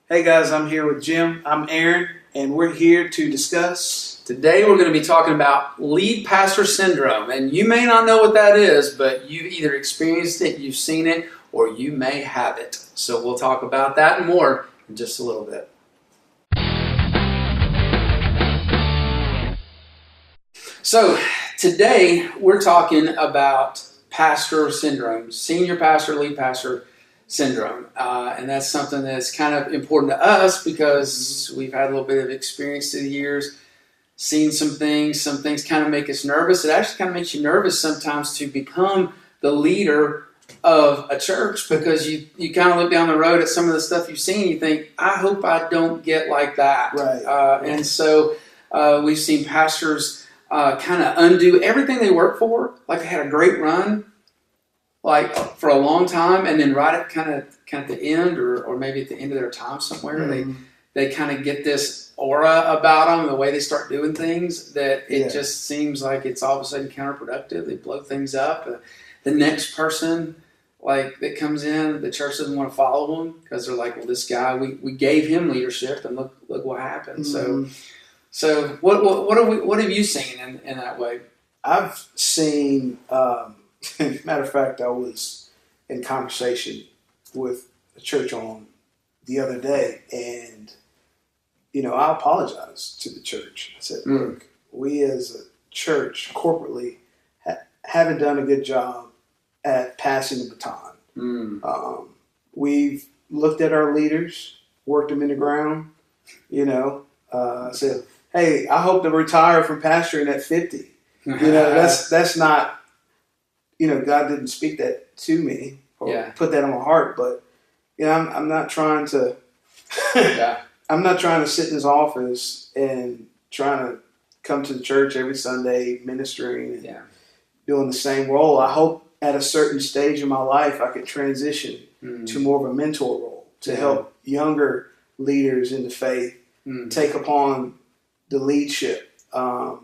Hey guys, I'm here with Jim. I'm Aaron, and we're here to discuss. Today we're going to be talking about lead pastor syndrome, and you may not know what that is, but you've either experienced it, you've seen it, or you may have it. So we'll talk about that and more in just a little bit. So today we're talking about pastor syndrome, senior pastor, lead pastor syndrome, and that's something that's kind of important to us because we've had a little bit of experience through the years, seen some things kind of make us nervous. It actually kind of makes you nervous sometimes to become the leader of a church because you kind of look down the road at some of the stuff you've seen and you think, I hope I don't get like that. Right. And so we've seen pastors kind of undo everything they work for. Like they had a great run, like for a long time, and then right at kind of at the end, or maybe at the end of their time somewhere, they kind of get this aura about them, the way they start doing things, that it just seems like it's all of a sudden counterproductive. They blow things up. The next person that comes in, the church doesn't want to follow them because they're like, well, this guy, we gave him leadership, and look what happened. So what have you seen in that way? I've seen. Matter of fact, I was in conversation with a church on the other day, and I apologized to the church. I said, look, we as a church corporately haven't done a good job at passing the baton. We've looked at our leaders, worked them in the ground, said, hey, I hope to retire from pastoring at 50. That's not, God didn't speak that to me or put that on my heart, but I'm not trying to I'm not trying to sit in his office and trying to come to the church every Sunday ministering and doing the same role. I hope at a certain stage in my life I could transition to more of a mentor role to help younger leaders in the faith take upon the leadership. But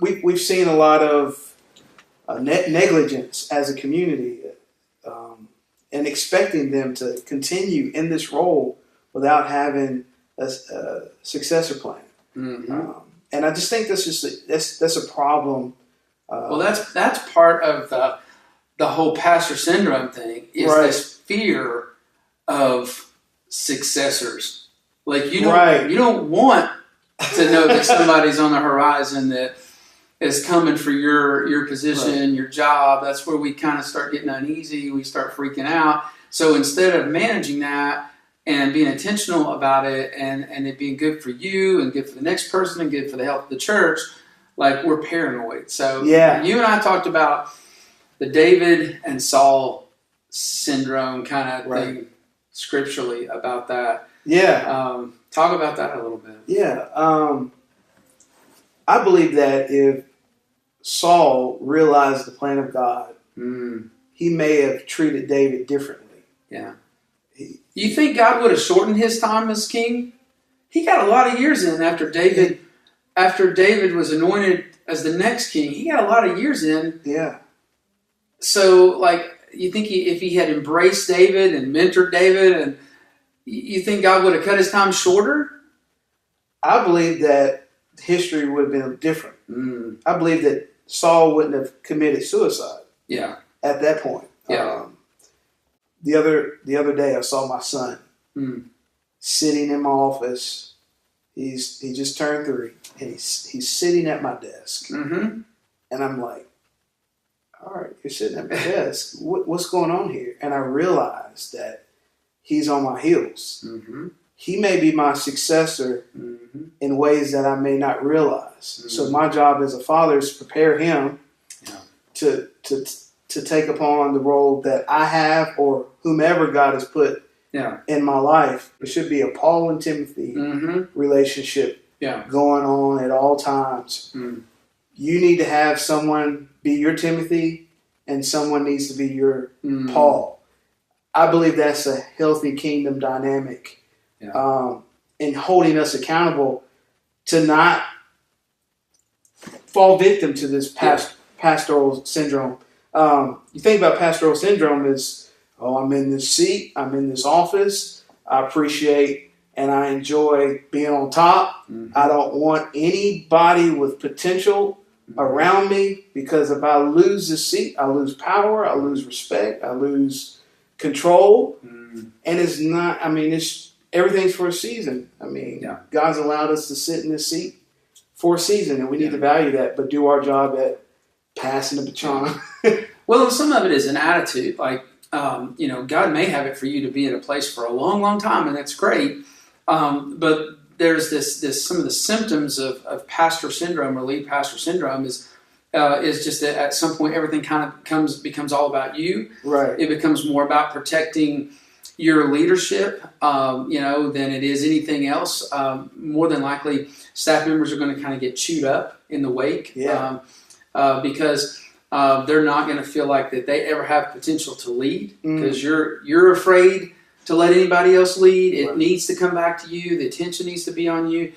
we've seen a lot of negligence as a community, and expecting them to continue in this role without having a successor plan. And I just think that's a problem. Well, that's part of the whole pastor syndrome thing is this fear of successors. Like you don't want to know that somebody's on the horizon that is coming for your position, your job. That's where we kind of start getting uneasy. We start freaking out. So instead of managing that and being intentional about it and it being good for you and good for the next person and good for the health of the church, we're paranoid. So you and I talked about the David and Saul syndrome kind of thing scripturally about that. Talk about that a little bit. I believe that if Saul realized the plan of God, he may have treated David differently. You think God would have shortened his time as king? He got a lot of years in after David was anointed as the next king. He got a lot of years in. So, you think if he had embraced David and mentored David, and you think God would have cut his time shorter? I believe that history would have been different. I believe that Saul wouldn't have committed suicide. At that point. The other day, I saw my son sitting in my office. He just turned 3, and he's sitting at my desk, and I'm like, "All right, you're sitting at my desk. What's going on here?" And I realized that he's on my heels. He may be my successor in ways that I may not realize. So my job as a father is to prepare him to take upon the role that I have or whomever God has put in my life. There should be a Paul and Timothy relationship going on at all times. You need to have someone be your Timothy and someone needs to be your Paul. I believe that's a healthy kingdom dynamic. And holding us accountable to not fall victim to this pastoral syndrome. You think about pastoral syndrome as, I'm in this seat, I'm in this office, I appreciate and I enjoy being on top. Mm-hmm. I don't want anybody with potential around me, because if I lose the seat, I lose power, I lose respect, I lose control. And it's not, it's everything's for a season. God's allowed us to sit in this seat for a season, and we need to value that, but do our job at passing the baton. Well, some of it is an attitude. Like, God may have it for you to be at a place for a long, long time, and that's great. But there's this some of the symptoms of pastor syndrome or lead pastor syndrome is just that at some point everything kind of becomes all about you. Right. It becomes more about protecting your leadership, than it is anything else. More than likely, staff members are going to kind of get chewed up in the wake. Yeah. Because they're not going to feel like that they ever have potential to lead, because you're afraid to let anybody else lead. It needs to come back to you. The attention needs to be on you.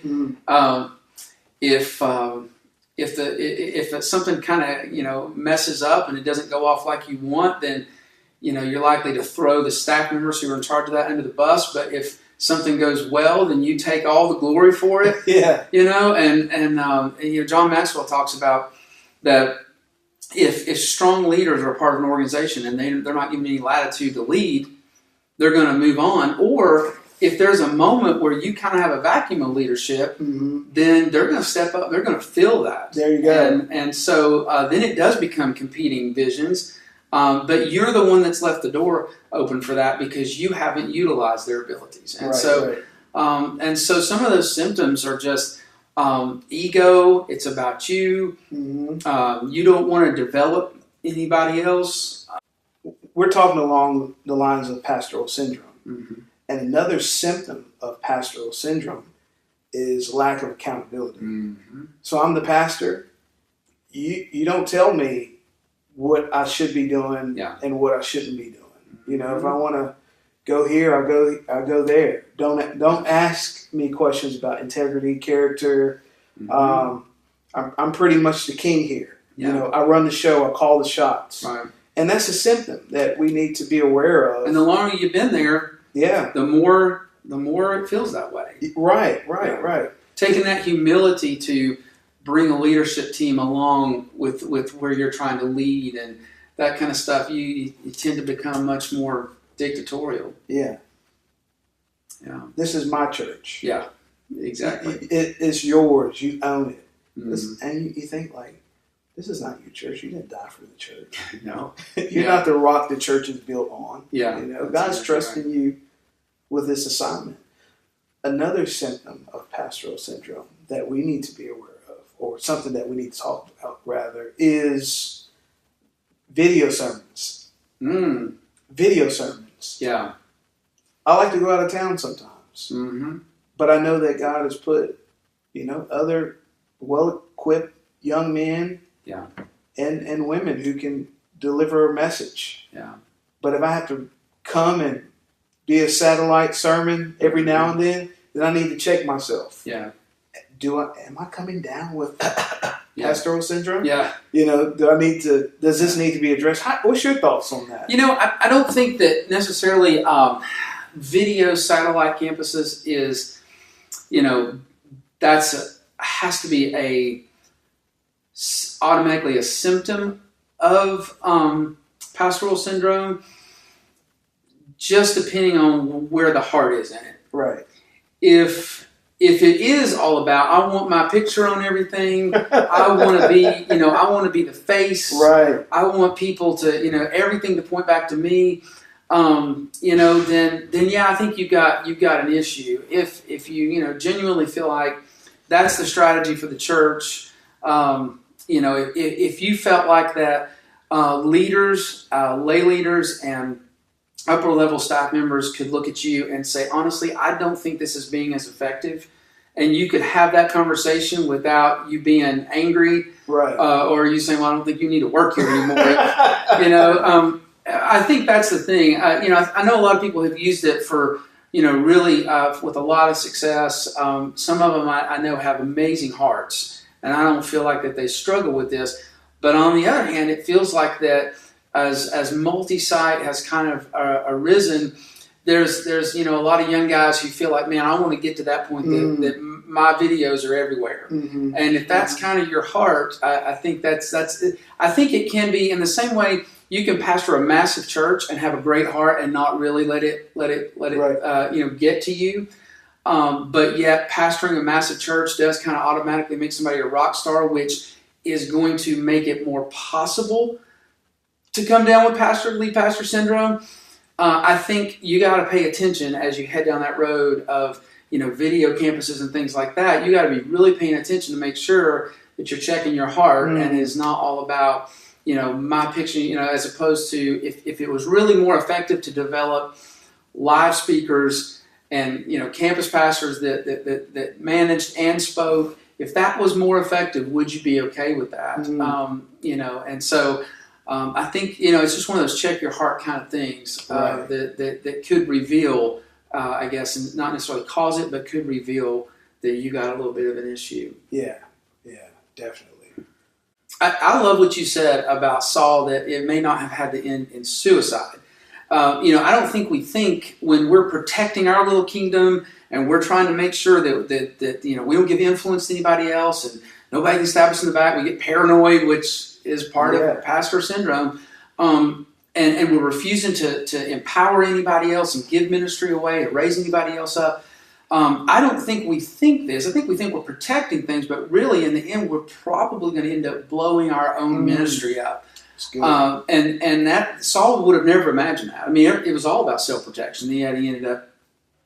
If something kind of messes up and it doesn't go off like you want, then you're likely to throw the staff members who are in charge of that under the bus. But if something goes well, then you take all the glory for it. Yeah. And John Maxwell talks about that if strong leaders are part of an organization and they're not given any latitude to lead, they're going to move on. Or if there's a moment where you kind of have a vacuum of leadership, then they're going to step up. They're going to fill that. There you go. And so then it does become competing visions. But you're the one that's left the door open for that because you haven't utilized their abilities. And so some of those symptoms are just ego. It's about you. You don't want to develop anybody else. We're talking along the lines of pastoral syndrome. And another symptom of pastoral syndrome is lack of accountability. So I'm the pastor. You don't tell me what I should be doing and what I shouldn't be doing. If I want to go here, I go there. Don't ask me questions about integrity, character. I'm pretty much the king here. I run the show. I call the shots. Right. And that's a symptom that we need to be aware of. And the longer you've been there, the more it feels that way. Right. Taking that humility to bring a leadership team along with where you're trying to lead and that kind of stuff, you tend to become much more dictatorial. Yeah. This is my church. Yeah, exactly. It's yours. You own it. And you think like, this is not your church. You didn't die for the church. No. You're not the rock the church is built on. Yeah. God's trusting you with this assignment. Another symptom of pastoral syndrome that we need to be aware of, or something that we need to talk about rather, is video sermons. Video sermons. Yeah. I like to go out of town sometimes. But I know that God has put, other well-equipped young men and women who can deliver a message. Yeah. But if I have to come and be a satellite sermon every now and then I need to check myself. Yeah. Am I coming down with pastoral syndrome? Yeah. Does this need to be addressed? What's your thoughts on that? I don't think that necessarily video satellite campuses is, has to be automatically a symptom of pastoral syndrome, just depending on where the heart is in it. Right. If it is all about, I want my picture on everything, I want to be, I want to be the face. Right. I want people to, everything to point back to me. Then I think you've got an issue. If you, genuinely feel like that's the strategy for the church, if you felt like that, leaders, lay leaders, and upper level staff members could look at you and say, honestly, I don't think this is being as effective, and you could have that conversation without you being angry, right? Or you saying, well, I don't think you need to work here anymore. I think that's the thing. I know a lot of people have used it for, really with a lot of success. Some of them I know have amazing hearts, and I don't feel like that they struggle with this. But on the other hand, it feels like that as multi-site has kind of arisen, there's a lot of young guys who feel like, man, I want to get to that point that my videos are everywhere. And if that's kind of your heart, I think that's I think it can be in the same way you can pastor a massive church and have a great heart and not really let it get to you. But yet pastoring a massive church does kind of automatically make somebody a rock star, which is going to make it more possible to come down with lead pastor syndrome. I think you got to pay attention as you head down that road of, video campuses and things like that. You got to be really paying attention to make sure that you're checking your heart and it's not all about, my picture, as opposed to if it was really more effective to develop live speakers and, campus pastors that managed and spoke, if that was more effective, would you be okay with that? And so I think, it's just one of those check your heart kind of things that could reveal, I guess, and not necessarily cause it, but could reveal that you got a little bit of an issue. Yeah, definitely. I love what you said about Saul, that it may not have had to end in suicide. I don't think we think when we're protecting our little kingdom and we're trying to make sure that we don't give influence to anybody else and nobody can stab us in the back. We get paranoid, which is part of pastor syndrome. And we're refusing to empower anybody else and give ministry away and raise anybody else up. I don't think we think this. I think we think we're protecting things, but really in the end, we're probably going to end up blowing our own ministry up. And that Saul would have never imagined that. I mean, it was all about self-protection. He ended up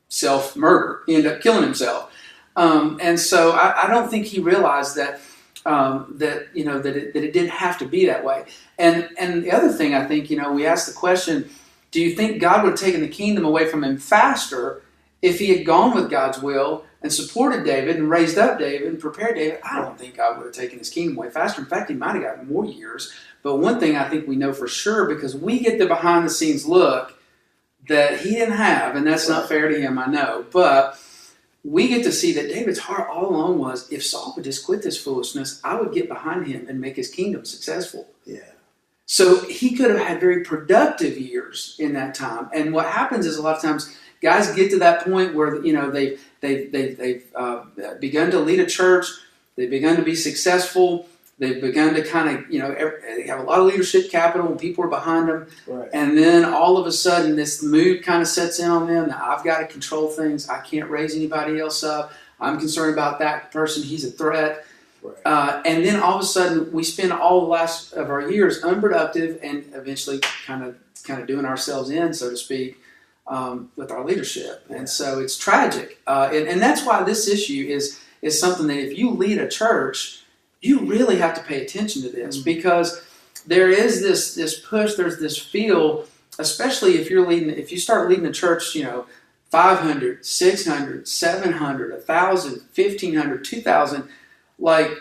self-murder. He ended up killing himself. And so I don't think he realized that it didn't have to be that way. And the other thing, I think, we asked the question, do you think God would have taken the kingdom away from him faster if he had gone with God's will and supported David and raised up David and prepared David? I don't think God would have taken his kingdom away faster. In fact, he might have gotten more years. But one thing I think we know for sure, because we get the behind the scenes look that he didn't have, and that's not fair to him, I know, but we get to see that David's heart all along was, if Saul would just quit this foolishness, I would get behind him and make his kingdom successful. Yeah. So he could have had very productive years in that time. And what happens is a lot of times guys get to that point where they've begun to lead a church, they've begun to be successful, they've begun to kind of they have a lot of leadership capital and people are behind them, and then all of a sudden this mood kind of sets in on them that I've got to control things, I can't raise anybody else up, I'm concerned about that person, he's a threat. And then all of a sudden we spend all the last of our years unproductive and eventually kind of doing ourselves in, so to speak, with our leadership. And so it's tragic. And that's why this issue is something that if you lead a church, you really have to pay attention to this, because there is this push, there's this feel, especially if you start leading a church, 500, 600, 700, 1,000, 1,500, 2,000, like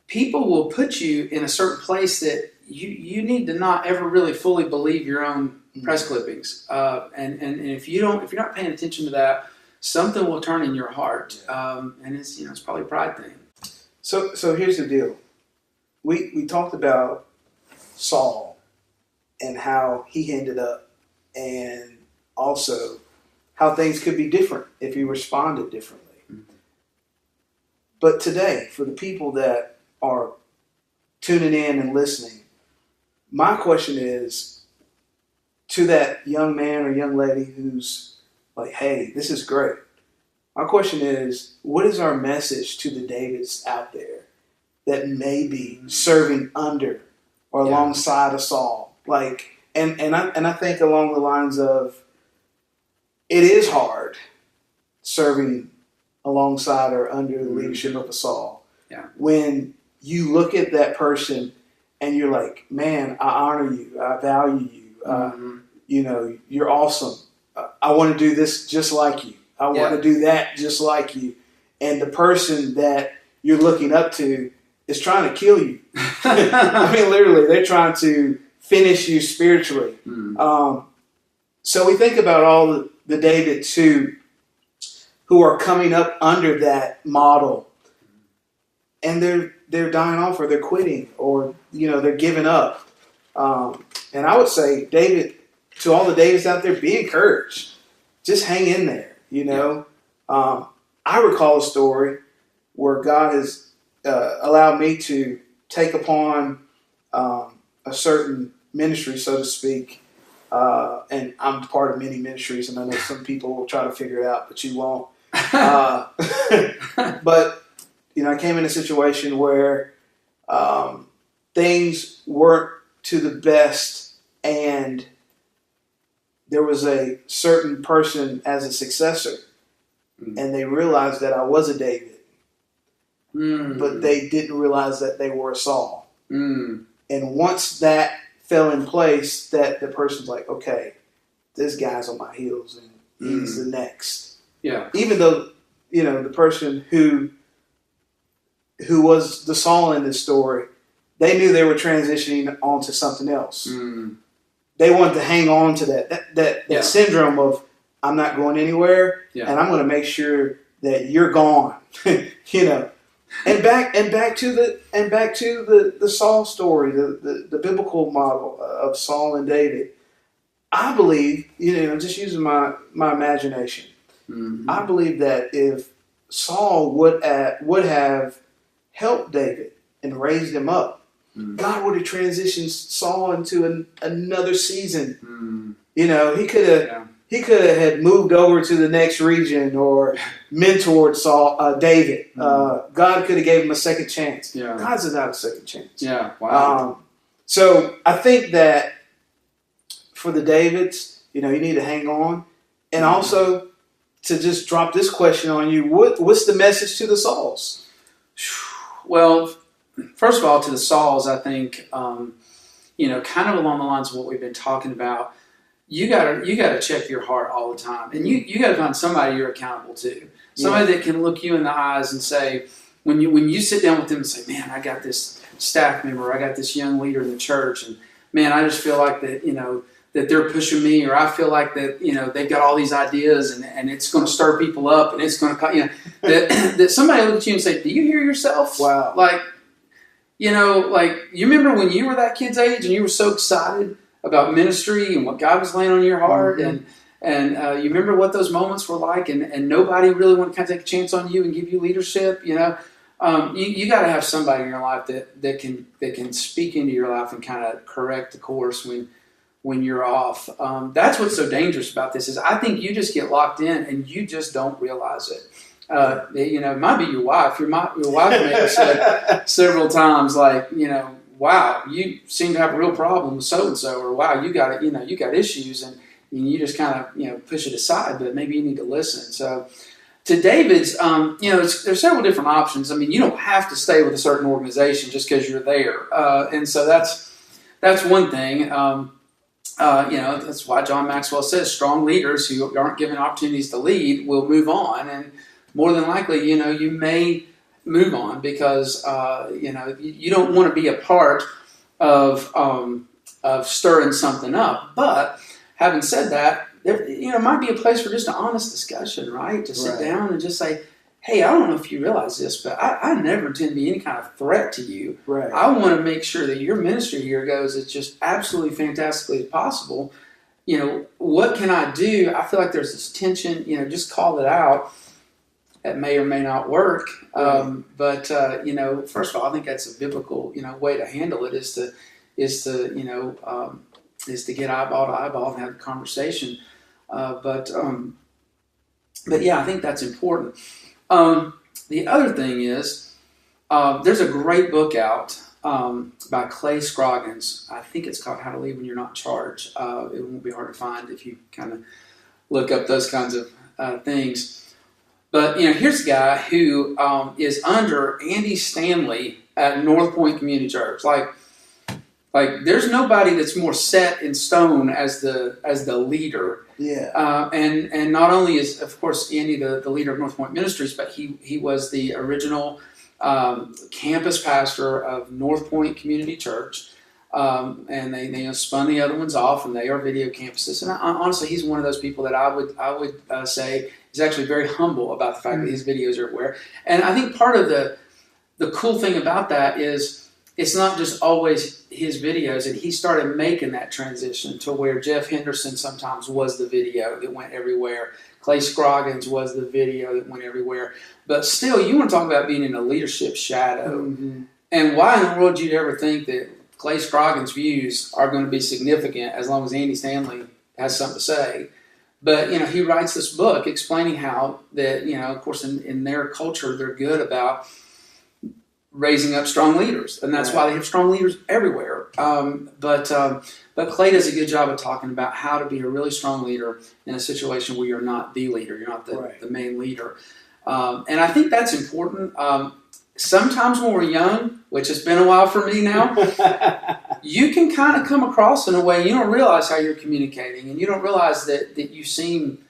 people will put you in a certain place that you need to not ever really fully believe your own press clippings, and if you're not paying attention to that, something will turn in your heart, and it's probably a pride thing. So here's the deal. We talked about Saul and how he ended up, and also how things could be different if he responded differently. But today, for the people that are tuning in and listening, my question is to that young man or young lady who's like, hey, this is great. My question is, what is our message to the Davids out there that may be serving under or alongside of Saul? Like, and I think along the lines of, it is hard serving alongside or under the leadership of a Saul. Yeah. When you look at that person and you're like, man, I honor you, I value you, you're awesome. I want to do this just like you. I want to do that just like you. And the person that you're looking up to is trying to kill you. I mean, literally, they're trying to finish you spiritually. So we think about all the Davids who are coming up under that model, and they're dying off, or they're quitting, or they're giving up. And I would say, David, to all the Davids out there, be encouraged. just hang in there. I recall a story where God has allowed me to take upon a certain ministry, so to speak. And I'm part of many ministries, and I know some people will try to figure it out, but you won't. But I came in a situation where things weren't to the best, and there was a certain person as a successor, and they realized that I was a David, but they didn't realize that they were a Saul. And once that fell in place, that the person's like, okay, this guy's on my heels, and he's the next. Yeah. Even though the person who was the Saul in this story, they knew they were transitioning onto something else. They wanted to hang on to that syndrome of, I'm not going anywhere, and I'm going to make sure that you're gone. And back to the Saul story, the biblical model of Saul and David. I believe, just using my imagination, I believe that if Saul would have helped David and raised him up, God would have transitioned Saul into another season. He could have had moved over to the next region or mentored David. God could have gave him a second chance. Yeah. God's without a second chance. Yeah. Wow. So I think that for the Davids, you need to hang on, and also to just drop this question on you: what's the message to the Sauls? Well, first of all, to the Sauls, I think kind of along the lines of what we've been talking about. You gotta check your heart all the time, and you gotta find somebody you're accountable to, somebody that can look you in the eyes and say, when you sit down with them and say, man, I got this staff member, I got this young leader in the church, and man, I just feel like that that they're pushing me, or I feel like that they've got all these ideas, and it's going to stir people up, and it's going to that somebody look at you and say, do you hear yourself? Wow. Like you remember when you were that kid's age and you were so excited about ministry and what God was laying on your heart, and you remember what those moments were like, and nobody really wanted to kind of take a chance on you and give you leadership. You got to have somebody in your life that can speak into your life and kind of correct the course when you're off. That's what's so dangerous about this is I think you just get locked in and you just don't realize it. It might be your wife. Your wife may have said several times, like, wow, you seem to have a real problem with so-and-so, or wow, you got issues, and you just kind of, push it aside, but maybe you need to listen. So to David's, there's several different options. I mean, you don't have to stay with a certain organization just because you're there. And so that's one thing. That's why John Maxwell says strong leaders who aren't given opportunities to lead will move on. And more than likely, you may move on because you don't want to be a part of stirring something up. But having said that, there might be a place for just an honest discussion, right? To sit down and just say, hey, I don't know if you realize this, but I never intend to be any kind of threat to you. Right. I want to make sure that your ministry here goes as just absolutely fantastically as possible. What can I do? I feel like there's this tension, just call it out. That may or may not work. But first of all, I think that's a biblical, way to handle it is to get eyeball to eyeball and have a conversation. But yeah, I think that's important. The other thing is, there's a great book out by Clay Scroggins. I think it's called How to Lead When You're Not in Charge. It won't be hard to find if you kind of look up those kinds of things. But, here's a guy who is under Andy Stanley at North Point Community Church. Like there's nobody that's more set in stone as the leader. Yeah. And not only is, of course, Andy the leader of North Point Ministries, but he was the original campus pastor of North Point Community Church. And they spun the other ones off, and they are video campuses. And honestly, he's one of those people that I would say is actually very humble about the fact that his videos are everywhere. And I think part of the cool thing about that is it's not just always his videos, and he started making that transition to where Jeff Henderson sometimes was the video that went everywhere. Clay Scroggins was the video that went everywhere. But still, you want to talk about being in a leadership shadow. Mm-hmm. And why in the world would you ever think that Clay Scroggins' views are going to be significant as long as Andy Stanley has something to say? But, he writes this book explaining how that, of course, in their culture, they're good about raising up strong leaders. And that's why they have strong leaders everywhere. But Clay does a good job of talking about how to be a really strong leader in a situation where you're not the leader, you're not the main leader. And I think that's important. Sometimes when we're young, which has been a while for me now, you can kind of come across in a way you don't realize how you're communicating, and you don't realize that you seem,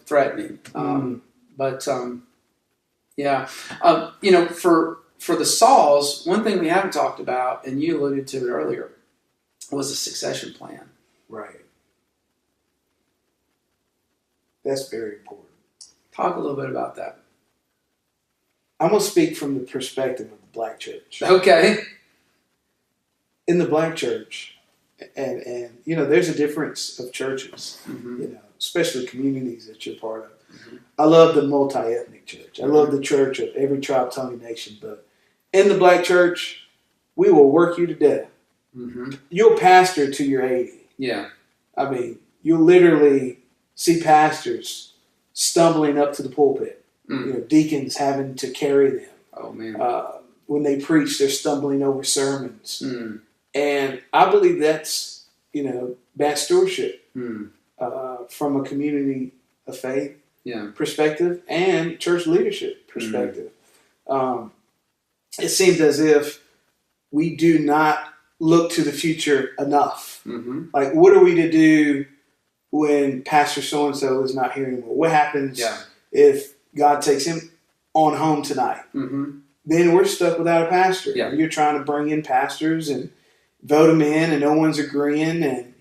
threatening. For the Sauls, one thing we haven't talked about, and you alluded to it earlier, was a succession plan. Right. That's very important. Talk a little bit about that. I'm going to speak from the perspective of the Black church. Okay. In the Black church, and there's a difference of churches, especially communities that you're part of. Mm-hmm. I love the multi-ethnic church. I love the church of every tribe, tongue, and nation. But in the Black church, we will work you to death. Mm-hmm. You'll pastor till you're 80. Yeah. I mean, you'll literally see pastors stumbling up to the pulpit. Mm. Deacons having to carry them. Oh, man. When they preach, they're stumbling over sermons. Mm. And I believe that's, bad stewardship from a community of faith perspective and church leadership perspective. It seems as if we do not look to the future enough. Mm-hmm. Like, what are we to do when Pastor so-and-so is not here anymore? What happens if God takes him on home tonight? Mm-hmm. Then we're stuck without a pastor. Yeah. You're trying to bring in pastors and vote them in, and no one's agreeing. And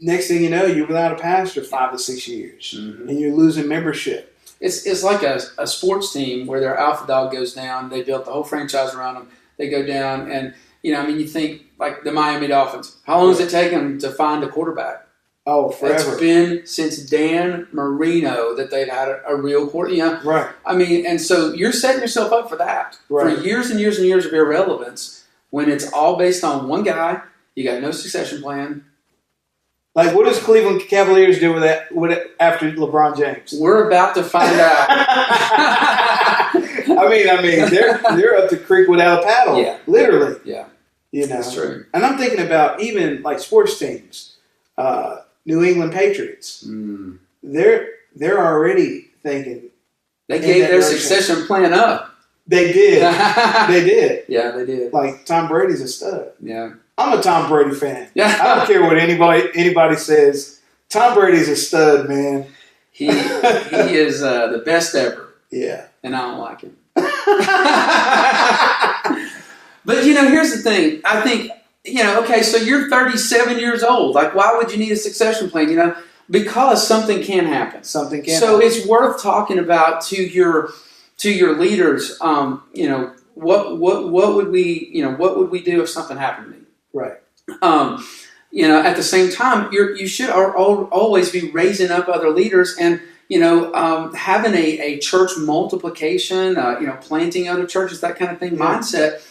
next thing you know, you're without a pastor 5 to 6 years, and you're losing membership. It's like a sports team where their alpha dog goes down. They built the whole franchise around them. They go down, and you think like the Miami Dolphins. How long does it take them to find a quarterback? Oh, forever. It's been since Dan Marino that they've had a real quarterback. Right. I mean, and so you're setting yourself up for that. Right. For years and years and years of irrelevance when it's all based on one guy. You got no succession plan. Like, what does Cleveland Cavaliers do with that after LeBron James? We're about to find out. I mean, they're up the creek without a paddle. Yeah. Literally. Yeah. That's true. And I'm thinking about even like sports teams. New England Patriots. Mm. They're already thinking. They gave their succession plan up. They did. They did. Yeah, they did. Like, Tom Brady's a stud. Yeah. I'm a Tom Brady fan. Yeah. I don't care what anybody says. Tom Brady's a stud, man. He is the best ever. Yeah. And I don't like him. But, here's the thing. I think, okay, so you're 37 years old. Like, why would you need a succession plan? Because something can happen. Something can happen. So it's worth talking about to your leaders. What would we do if something happened to me? Right. At the same time, you should always be raising up other leaders and having a church multiplication. Planting other churches, that kind of thing. Mindset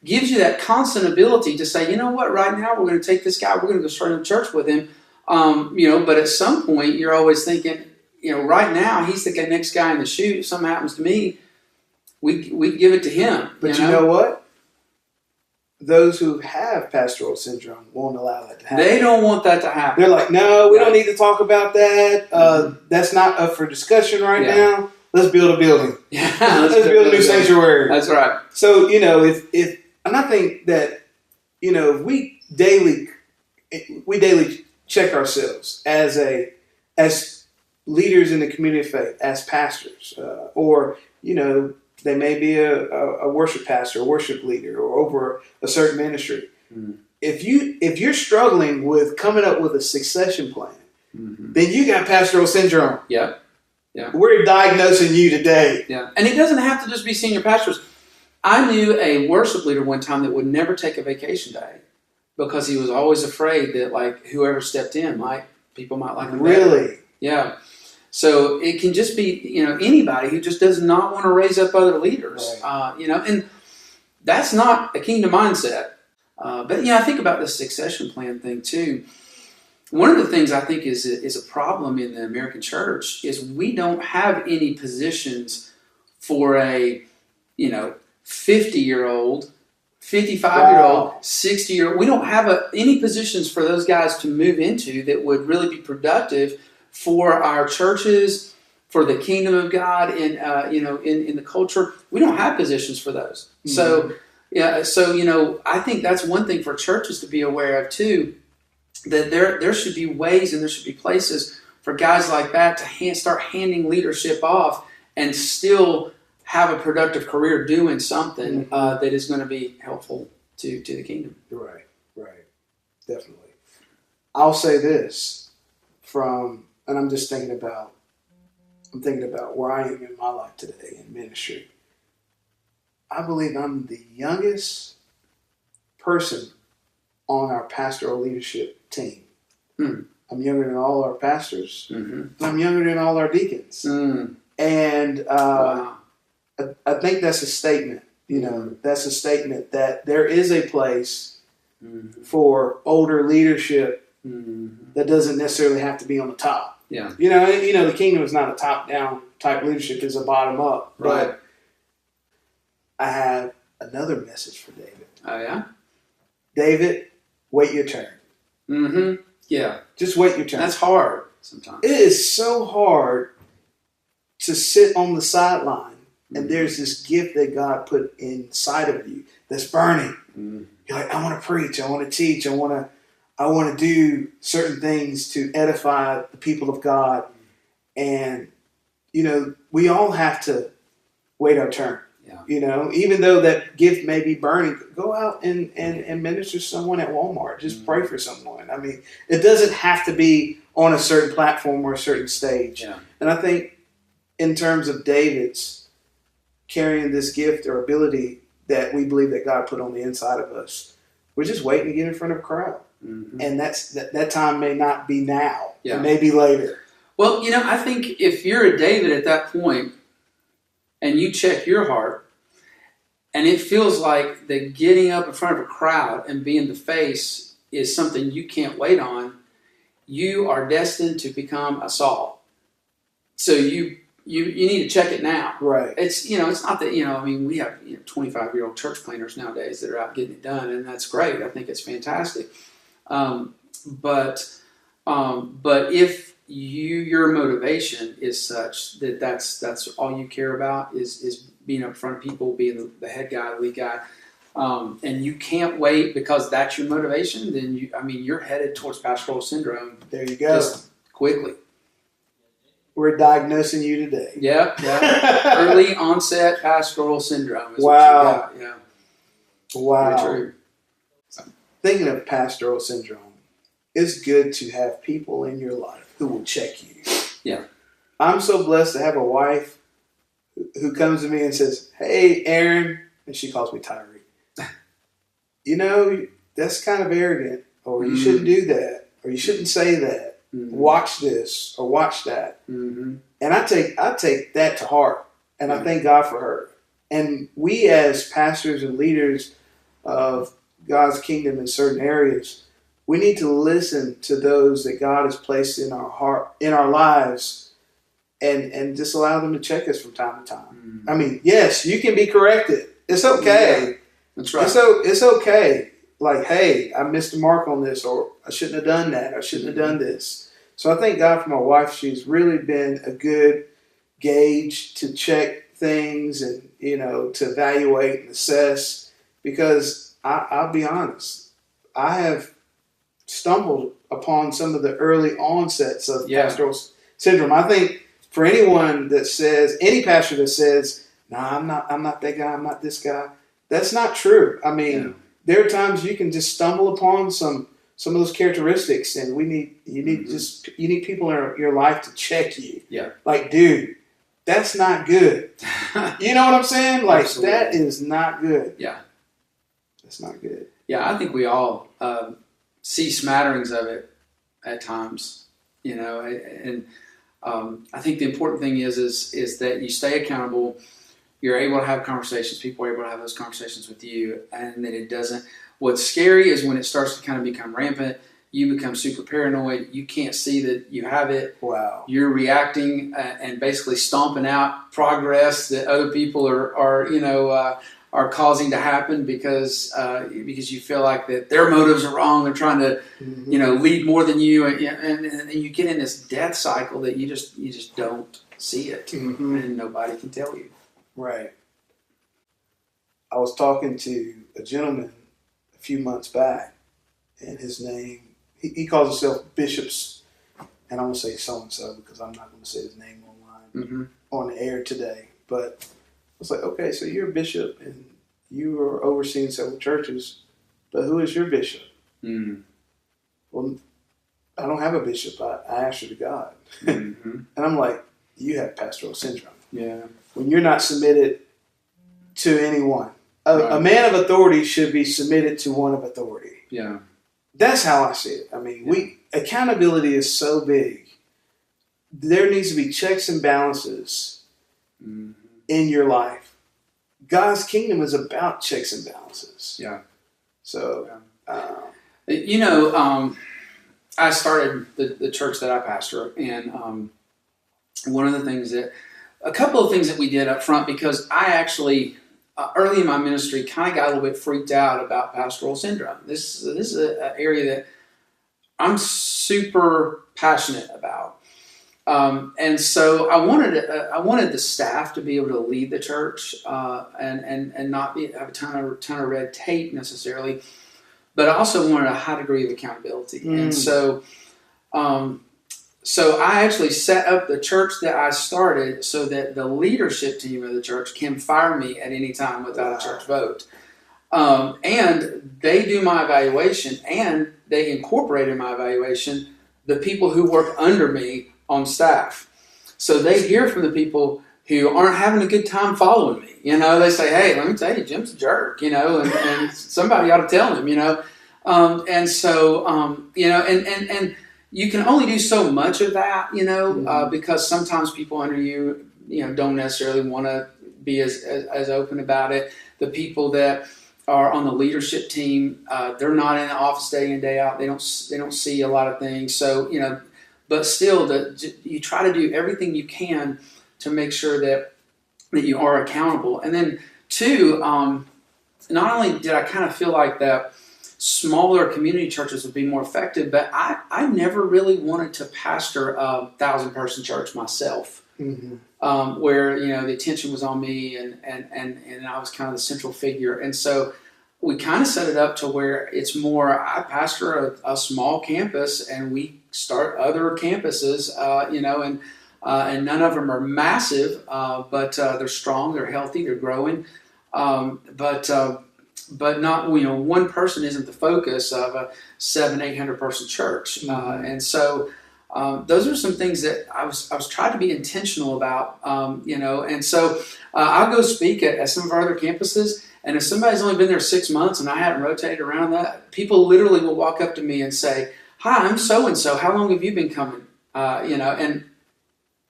gives you that constant ability to say, right now we're going to take this guy, we're going to go start a church with him. But at some point you're always thinking, right now he's the next guy in the chute. If something happens to me, we give it to him. But you know what? Those who have pastoral syndrome won't allow that to happen. They don't want that to happen. They're like, no, we don't need to talk about that. That's not up for discussion right now. Let's build a building. Yeah, let's build a new sanctuary. That's right. So, if and I think that, if we daily check ourselves as leaders in the community of faith, as pastors, or, they may be a worship pastor, a worship leader, or over a certain ministry. Mm. If you're struggling with coming up with a succession plan, then you got pastoral syndrome. Yeah. Yeah. We're diagnosing you today. Yeah. And it doesn't have to just be senior pastors. I knew a worship leader one time that would never take a vacation day because he was always afraid that like whoever stepped in people might like him better. Really? Yeah. So it can just be, anybody who just does not want to raise up other leaders, right. And that's not a kingdom mindset. But I think about the succession plan thing too. One of the things I think is a problem in the American church is we don't have any positions for a, 50-year-old, 55-year-old, 60-year-old. We don't have any positions for those guys to move into that would really be productive for our churches, for the kingdom of God, in the culture. We don't have positions for those. Mm-hmm. So I think that's one thing for churches to be aware of too, that there should be ways and there should be places for guys like that to start handing leadership off and still have a productive career doing something that is going to be helpful to the kingdom. Right, definitely. I'll say this and I'm just thinking about where I am in my life today in ministry. I believe I'm the youngest person on our pastoral leadership team. I'm younger than all our pastors. Mm-hmm. And I'm younger than all our deacons. And wow. I think that's a statement. That's a statement that there is a place for older leadership that doesn't necessarily have to be on the top. Yeah. The kingdom is not a top-down type leadership; it's a bottom-up. Right. But I have another message for David. Oh yeah. David, wait your turn. Mm-hmm. Yeah. Just wait your turn. That's hard sometimes. It is so hard to sit on the sideline and there's this gift that God put inside of you that's burning. Mm-hmm. You're like, I want to preach, I want to teach, I want to do certain things to edify the people of God. And, we all have to wait our turn. Yeah. Even though that gift may be burning, go out and minister to someone at Walmart. Just pray for someone. I mean, it doesn't have to be on a certain platform or a certain stage. Yeah. And I think in terms of David's carrying this gift or ability that we believe that God put on the inside of us, we're just waiting to get in front of a crowd. Mm-hmm. And that time may not be now. Yeah. It may be later. Well, I think if you're a David at that point and you check your heart and it feels like that getting up in front of a crowd and being the face is something you can't wait on, you are destined to become a Saul. So you need to check it now. Right. It's it's not that we have 25-year-old church planners nowadays that are out getting it done, and that's great. I think it's fantastic. But if your motivation is such that that's all you care about is being up front of people, being the head guy, the lead guy, and you can't wait because that's your motivation, then you're headed towards pastoral syndrome. There you go. Just quickly. We're diagnosing you today. Yeah. Early onset pastoral syndrome is wow. what you got. Yeah. Wow. Very true. Thinking of pastoral syndrome, it's good to have people in your life who will check you. Yeah. I'm so blessed to have a wife who comes to me and says, "Hey, Aaron," and she calls me Tyree. That's kind of arrogant, or you shouldn't do that, or you shouldn't say that. Mm-hmm. Watch this or watch that. Mm-hmm. And I take that to heart, and I thank God for her. And we as pastors and leaders of God's kingdom in certain areas, we need to listen to those that God has placed in our heart, in our lives, and just allow them to check us from time to time. Mm-hmm. Yes, you can be corrected. It's okay. Yeah, that's right. It's okay. Like, hey, I missed the mark on this, or I shouldn't have done that. I shouldn't have done this. So I thank God for my wife. She's really been a good gauge to check things and, to evaluate and assess, because I'll be honest, I have stumbled upon some of the early onsets of pastoral syndrome. I think for anyone that says, any pastor that says, "No, I'm not that guy, I'm not this guy," that's not true. There are times you can just stumble upon some of those characteristics, and you need people in your life to check you. Yeah. Like, dude, That's not good. You know what I'm saying? Like, Absolutely. That is not good. Yeah. That's not good. Yeah, I think we all see smatterings of it at times, and I think the important thing is that you stay accountable. You're able to have conversations. People are able to have those conversations with you, and that it doesn't. What's scary is when it starts to kind of become rampant. You become super paranoid. You can't see that you have it. Wow. You're reacting and basically stomping out progress that other people are causing to happen because you feel like that their motives are wrong. They're trying to, lead more than you, and you get in this death cycle that you just don't see it, and nobody can tell you. Right. I was talking to a gentleman a few months back, and his name, he calls himself Bishops, and I'm going to say so-and-so because I'm not going to say his name online on the air today. But I was like, okay, so you're a bishop, and you are overseeing several churches, but who is your bishop? Well, I don't have a bishop. I answer to God. And I'm like, you have pastoral syndrome. Yeah. When you're not submitted to anyone. A man of authority should be submitted to one of authority. Yeah. That's how I see it. I mean, accountability is so big. There needs to be checks and balances in your life. God's kingdom is about checks and balances. Yeah. So, I started the church that I pastor, and a couple of things that we did up front, because I actually, early in my ministry, kind of got a little bit freaked out about pastoral syndrome. This is an area that I'm super passionate about. And so I wanted the staff to be able to lead the church and not have a ton of red tape necessarily, but I also wanted a high degree of accountability. And so I actually set up the church that I started so that the leadership team of the church can fire me at any time without a church vote. And they do my evaluation, and they incorporate in my evaluation the people who work under me on staff. So they hear from the people who aren't having a good time following me. They say, hey, let me tell you, Jim's a jerk, and somebody ought to tell him, and you can only do so much of that, because sometimes people under you, don't necessarily want to be as open about it. The people that are on the leadership team, they're not in the office day in, day out. They don't see a lot of things. So, but still, you try to do everything you can to make sure that you are accountable. And then two, not only did I kind of feel like that smaller community churches would be more effective, but I never really wanted to pastor a 1,000-person church myself, where the attention was on me and I was kind of the central figure. And so we kind of set it up to where it's more, I pastor a small campus, and we start other campuses, and none of them are massive, but they're strong, they're healthy, they're growing, but not, one person isn't the focus of a 700-800 person church. And so those are some things that I was trying to be intentional about, and so I'll go speak at some of our other campuses, and if somebody's only been there 6 months and I haven't rotated around that, people literally will walk up to me and say, hi, I'm so-and-so, how long have you been coming? And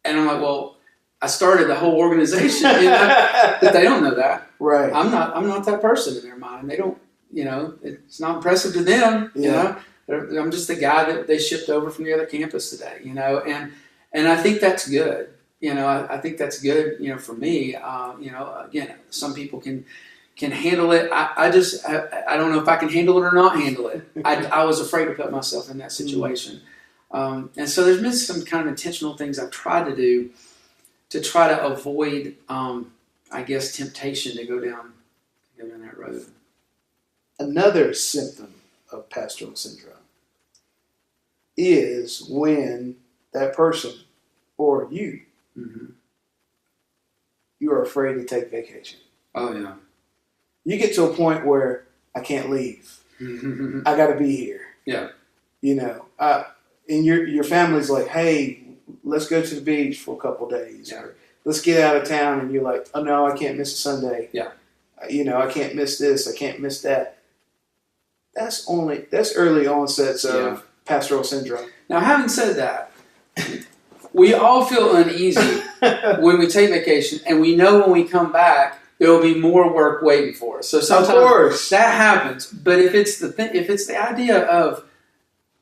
I'm like, well, I started the whole organization, but they don't know that. Right. I'm not that person in their mind. They don't, it's not impressive to them. I'm just the guy that they shipped over from the other campus today. And I think that's good. I think that's good. For me. Again, some people can handle it. I don't know if I can handle it or not handle it. I was afraid to put myself in that situation. And so there's been some kind of intentional things I've tried to do to try to avoid, temptation to go down that road. Another symptom of pastoral syndrome is when that person or you are afraid to take vacation. Oh yeah. You get to a point where I can't leave. I got to be here. Yeah. And your family's like, hey, let's go to the beach for a couple days. Yeah. Or let's get out of town, and you're like, oh no, I can't miss a Sunday. Yeah. I can't miss this. I can't miss that. That's early onsets of pastoral syndrome. Now, having said that, we all feel uneasy when we take vacation, and we know when we come back there will be more work waiting for us. So sometimes that happens. But if it's the idea of,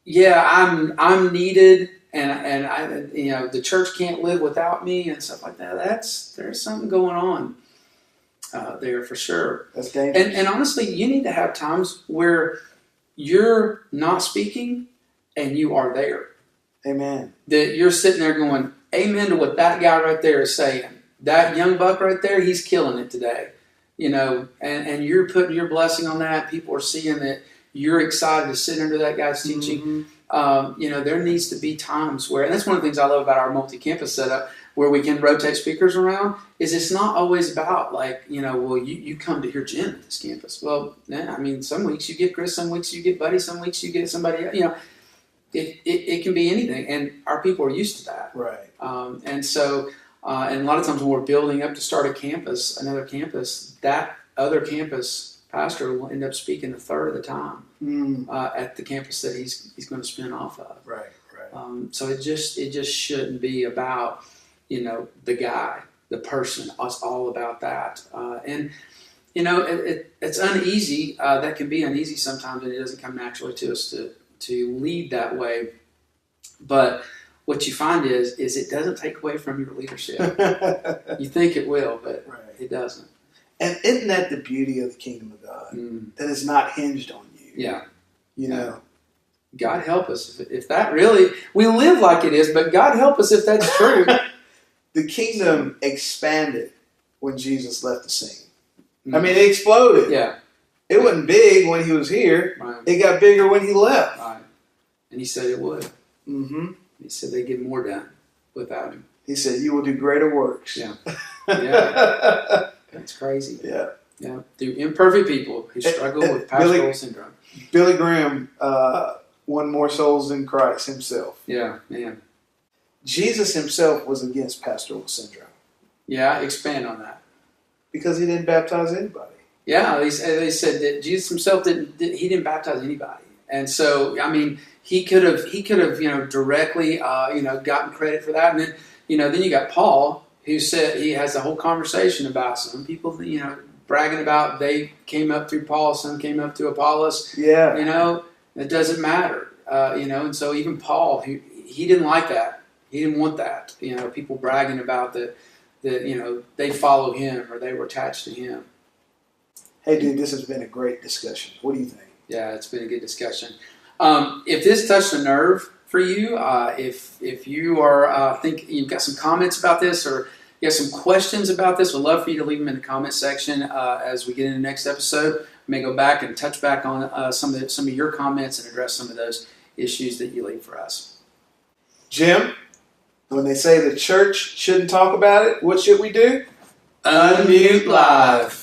I'm needed, and I, the church can't live without me and stuff like that, there's something going on there for sure. That's dangerous. And honestly, you need to have times where you're not speaking and you are there. Amen. That you're sitting there going, amen to what that guy right there is saying. That young buck right there, he's killing it today. And you're putting your blessing on that. People are seeing that you're excited to sit under that guy's teaching. Mm-hmm. There needs to be times where, and that's one of the things I love about our multi-campus setup, where we can rotate speakers around, is it's not always about you come to hear Jim at this campus. Well, some weeks you get Chris, some weeks you get Buddy, some weeks you get somebody else. It can be anything, and our people are used to that. Right. And so, and a lot of times when we're building up to start another campus, that other campus pastor will end up speaking a third of the time at the campus that he's going to spin off of. Right. So it just shouldn't be about the guy, the person. It's all about that. And it's uneasy. That can be uneasy sometimes, and it doesn't come naturally to us to lead that way. But what you find is it doesn't take away from your leadership. You think it will, but it doesn't. And isn't that the beauty of the kingdom of God? That it's not hinged on you. Yeah. God help us if that really, we live like it is, but God help us if that's true. The kingdom expanded when Jesus left the scene. I mean, it exploded. Yeah. It wasn't big when he was here. Right. It got bigger when he left. Right. And he said it would. Mm-hmm. He said they'd get more done without him. He said, you will do greater works. Yeah. Yeah. That's crazy. Yeah. Yeah. Through imperfect people who struggle with pastoral syndrome. Billy Graham won more souls than Christ himself. Yeah, man. Jesus himself was against pastoral syndrome. Yeah, expand on that. Because he didn't baptize anybody. Yeah, they said that Jesus himself didn't baptize anybody. And so, he could have directly gotten credit for that. And then then you got Paul, who said, he has a whole conversation about some people bragging about they came up through Paul, some came up through Apollos. Yeah. It doesn't matter. And so even Paul, he didn't like that. He didn't want that. People bragging about that they follow him or they were attached to him. Hey, dude, this has been a great discussion. What do you think? Yeah, it's been a good discussion. If this touched a nerve for you, if you are think you've got some comments about this or you have some questions about this, we'd love for you to leave them in the comment section as we get into the next episode. We may go back and touch back on some of your comments and address some of those issues that you leave for us. Jim, when they say the church shouldn't talk about it, what should we do? Unmute live.